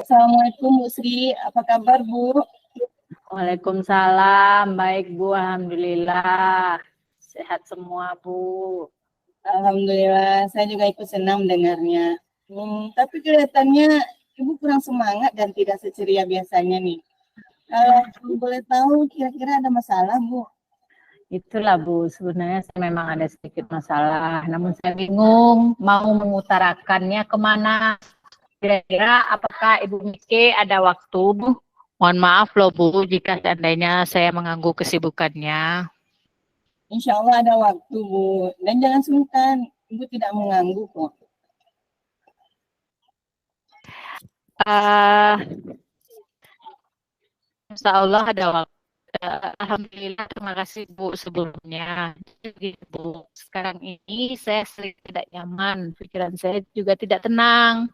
Assalamualaikum Bu Sri, apa kabar Bu? Waalaikumsalam, baik Bu, Alhamdulillah. Sehat semua Bu. Alhamdulillah, saya juga ikut senang mendengarnya. Tapi kelihatannya Ibu kurang semangat dan tidak seceria biasanya nih. Kalau boleh tahu, kira-kira ada masalah Bu? Itulah Bu, sebenarnya saya memang ada sedikit masalah, namun saya bingung mau mengutarakannya kemana. Kira-kira apakah Ibu Miki ada waktu Bu? Mohon maaf loh Bu, jika seandainya saya mengganggu kesibukannya. Insya Allah ada waktu Bu, dan jangan sungkan, Ibu tidak mengganggu kok. Insya Allah ada waktu. Alhamdulillah, terima kasih Bu sebelumnya. Jadi, Bu, sekarang ini saya sering tidak nyaman, pikiran saya juga tidak tenang.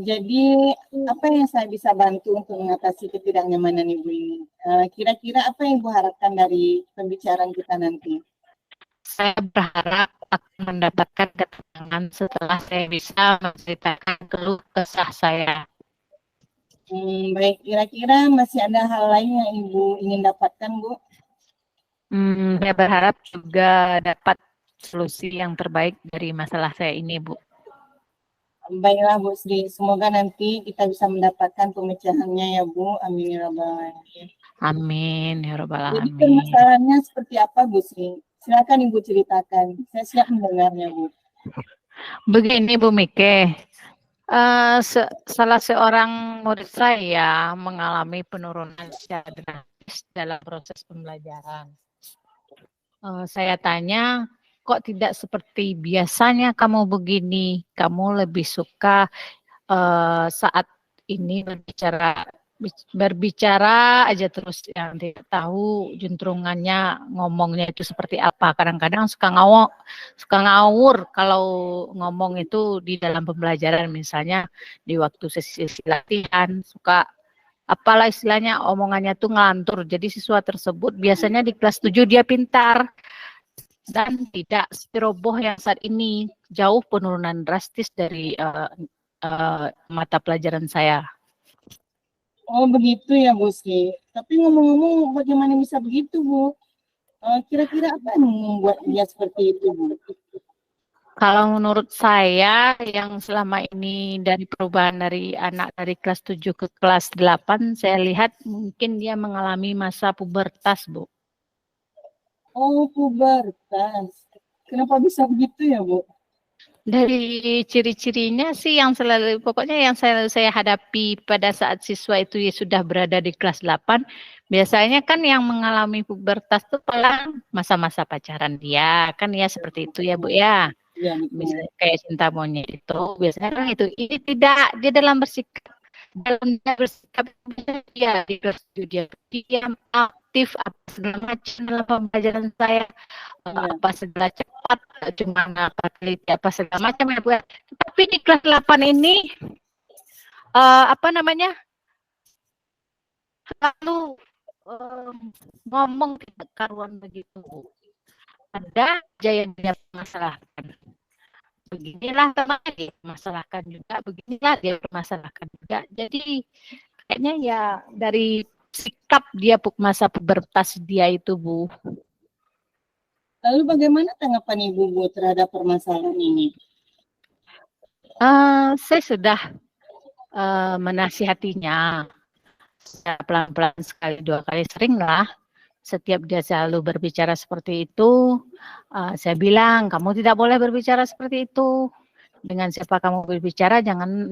Jadi apa yang saya bisa bantu untuk mengatasi ketidaknyamanan Ibu ini? Kira-kira apa yang Ibu harapkan dari pembicaraan kita nanti? Saya berharap akan mendapatkan ketenangan setelah saya bisa menceritakan keluh kesah saya. Baik, kira-kira masih ada hal lain yang Ibu ingin dapatkan, Bu? Saya berharap juga dapat solusi yang terbaik dari masalah saya ini, Bu. Baiklah, Bu Sri. Semoga nanti kita bisa mendapatkan pemecahannya ya, Bu. Amin ya rabbal alamin. Amin ya rabbal Jadi alamin. permasalahannya seperti apa, Bu Sri? Silakan Ibu ceritakan. Saya siap mendengarnya, Bu. Begini Bu Mike, salah seorang murid saya mengalami penurunan secara drastis dalam proses pembelajaran. Saya tanya, kok tidak seperti biasanya kamu begini? Kamu lebih suka saat ini berbicara aja terus, yang tidak tahu juntrungannya ngomongnya itu seperti apa. Kadang-kadang suka ngawur kalau ngomong itu di dalam pembelajaran, misalnya di waktu sesi latihan suka apalah istilahnya, omongannya tuh ngelantur. Jadi siswa tersebut biasanya di kelas 7 dia pintar dan tidak seroboh yang saat ini, jauh penurunan drastis dari mata pelajaran saya. Oh, begitu ya, Bu Sri. Tapi ngomong-ngomong, bagaimana bisa begitu, Bu? Kira-kira apa yang membuat dia seperti itu, Bu? Kalau menurut saya, yang selama ini dari perubahan dari anak dari kelas 7 ke kelas 8, saya lihat mungkin dia mengalami masa pubertas, Bu. Oh, pubertas. Kenapa bisa begitu ya, Bu? Dari ciri-cirinya sih pokoknya yang saya hadapi pada saat siswa itu ya sudah berada di kelas 8, biasanya kan yang mengalami pubertas itu paling masa-masa pacaran dia, kan ya seperti itu ya Bu ya. Iya, betul. Misalnya kayak cinta monyet itu, biasanya kan itu. Ini tidak, dia dalam bersikap dia di kelas 7 dia diam, aktif, apa segala macam dalam pembelajaran saya. Apa segala cepat, cuma apa teliti apa segala macam ya Bu. Tapi di kelas 8 ini apa namanya, lalu ngomong tidak karuan begitu Bu. Ada aja yang dia permasalahkan. Beginilah temannya dia permasalahkan juga, beginilah dia permasalahkan juga. Jadi kayaknya ya dari sikap dia masa pubertas dia itu Bu. Lalu bagaimana tanggapan Ibu, Bu, terhadap permasalahan ini? Saya sudah menasihatinya. Saya pelan-pelan sekali, 2 kali, sering lah. Setiap dia selalu berbicara seperti itu, saya bilang, kamu tidak boleh berbicara seperti itu. Dengan siapa kamu berbicara, jangan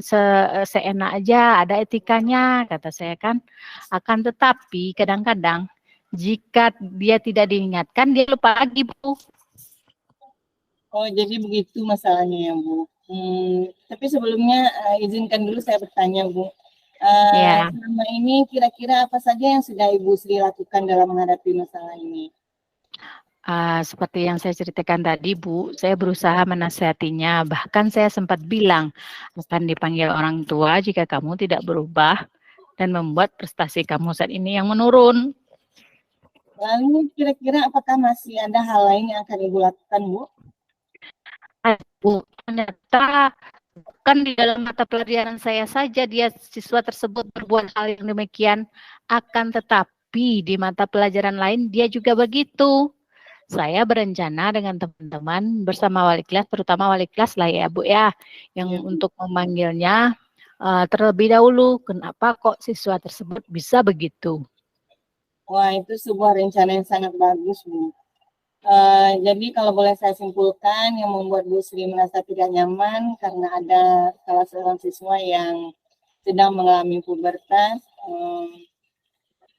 seenak aja, ada etikanya, kata saya kan. Akan tetapi, kadang-kadang, jika dia tidak diingatkan, dia lupa lagi, Bu. Oh, jadi begitu masalahnya ya, Bu. Tapi sebelumnya izinkan dulu saya bertanya, Bu. Ya. Selama ini kira-kira apa saja yang sudah Ibu Sri lakukan dalam menghadapi masalah ini? Seperti yang saya ceritakan tadi, Bu, saya berusaha menasihatinya. Bahkan saya sempat bilang, akan dipanggil orang tua jika kamu tidak berubah dan membuat prestasi kamu saat ini yang menurun. Lalu kira-kira apakah masih ada hal lain yang akan Ibu lakukan, Bu? Bu, ternyata bukan di dalam mata pelajaran saya saja siswa tersebut berbuat hal yang demikian, akan tetapi di mata pelajaran lain dia juga begitu. Saya berencana dengan teman-teman bersama wali kelas, terutama wali kelas lah ya Bu ya, yang untuk memanggilnya terlebih dahulu. Kenapa kok siswa tersebut bisa begitu? Wah, itu sebuah rencana yang sangat bagus, Bu. Jadi kalau boleh saya simpulkan, yang membuat Bu Sri merasa tidak nyaman karena ada salah seorang siswa yang sedang mengalami pubertas.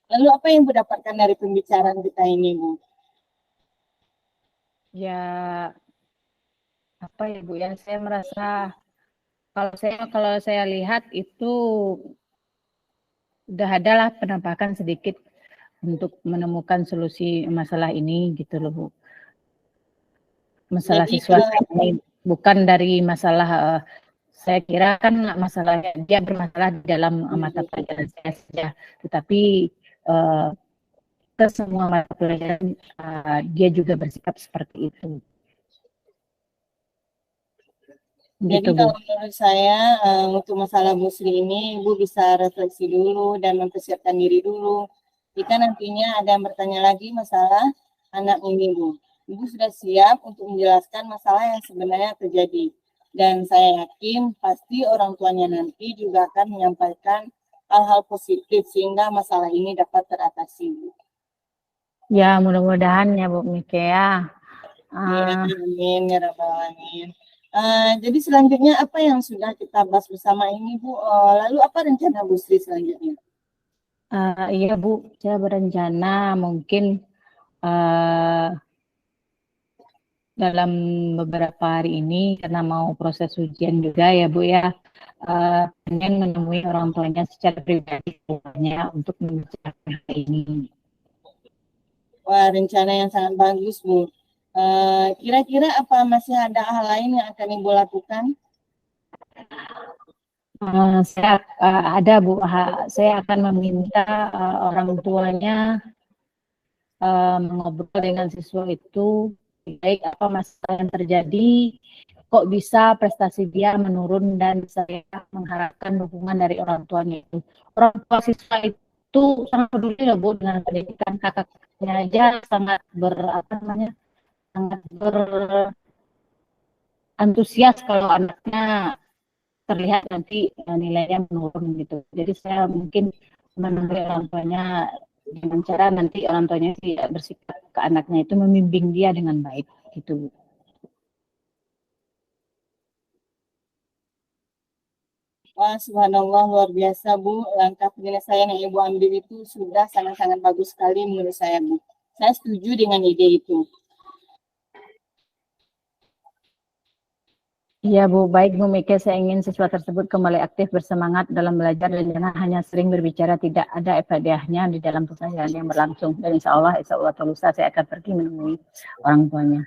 Lalu apa yang Bu dapatkan dari pembicaraan kita ini, Bu? Ya, apa ya Bu ya, saya merasa kalau saya lihat itu udah adalah penampakan sedikit untuk menemukan solusi masalah ini gitu loh Bu. Masalah Jadi, siswa ini bukan dari masalah saya kira kan masalahnya dia bermasalah di dalam mata pelajaran saya saja, tetapi ke semua mata pelajaran dia juga bersikap seperti itu. Jadi Gitu, Bu. kalau menurut saya untuk masalah Bu Sri ini Ibu bisa refleksi dulu dan mempersiapkan diri dulu. Jika nantinya ada yang bertanya lagi masalah anak ini Bu, Ibu sudah siap untuk menjelaskan masalah yang sebenarnya terjadi. Dan saya yakin pasti orang tuanya nanti juga akan menyampaikan hal-hal positif sehingga masalah ini dapat teratasi. Ya mudah-mudahan ya Bu Mikea. Ya, amin ya rabbal alamin. Jadi selanjutnya apa yang sudah kita bahas bersama ini Bu? Lalu apa rencana Bu Sri selanjutnya? Iya Bu, saya berencana mungkin dalam beberapa hari ini karena mau proses ujian juga ya Bu ya, ingin menemui orang tuanya secara pribadi untuk membicarakan hal ini. Wah, rencana yang sangat bagus Bu. Kira-kira apa masih ada hal lain yang akan Ibu lakukan? Saya ada Bu, saya akan meminta orang tuanya mengobrol dengan siswa itu baik apa masalah yang terjadi, kok bisa prestasi dia menurun, dan saya mengharapkan dukungan dari orang tuanya itu. Orang tua siswa itu sangat peduli loh Bu dengan pendidikan, kakaknya aja sangat sangat berantusias kalau anaknya terlihat nanti nilainya menurun gitu. Jadi saya mungkin menunggu orang tuanya dengan cara nanti orang tuanya tidak bersikap ke anaknya itu membimbing dia dengan baik gitu. Wah, subhanallah, luar biasa Bu. Langkah penyelesaian yang Ibu ambil itu sudah sangat-sangat bagus sekali menurut saya Bu. Saya setuju dengan ide itu. Iya Bu, baik Bu Mika, saya ingin siswa tersebut kembali aktif bersemangat dalam belajar dan jangan hanya sering berbicara, tidak ada faedahnya di dalam pembelajaran yang berlangsung. Dan insya Allah lusa saya akan pergi menemui orang tuanya.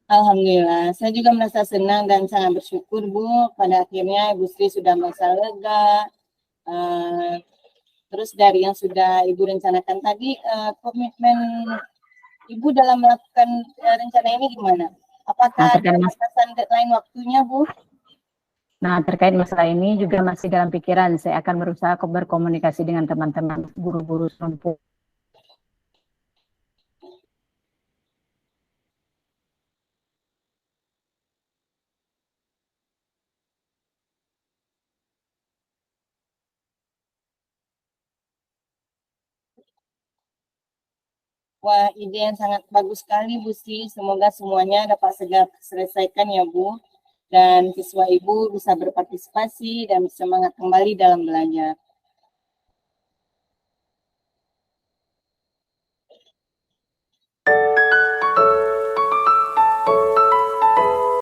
Alhamdulillah, saya juga merasa senang dan sangat bersyukur Bu. Pada akhirnya Ibu Sri sudah merasa lega. Terus dari yang sudah Ibu rencanakan tadi, komitmen Ibu dalam melakukan rencana ini gimana? Apakah ada batasan deadline waktunya, Bu? Nah, terkait masalah ini juga masih dalam pikiran. Saya akan berusaha berkomunikasi dengan teman-teman guru-guru sempu. Wah, ide yang sangat bagus sekali, Bu Sri. Semoga semuanya dapat segera selesaikan ya, Bu. Dan siswa Ibu bisa berpartisipasi dan semangat kembali dalam belajar.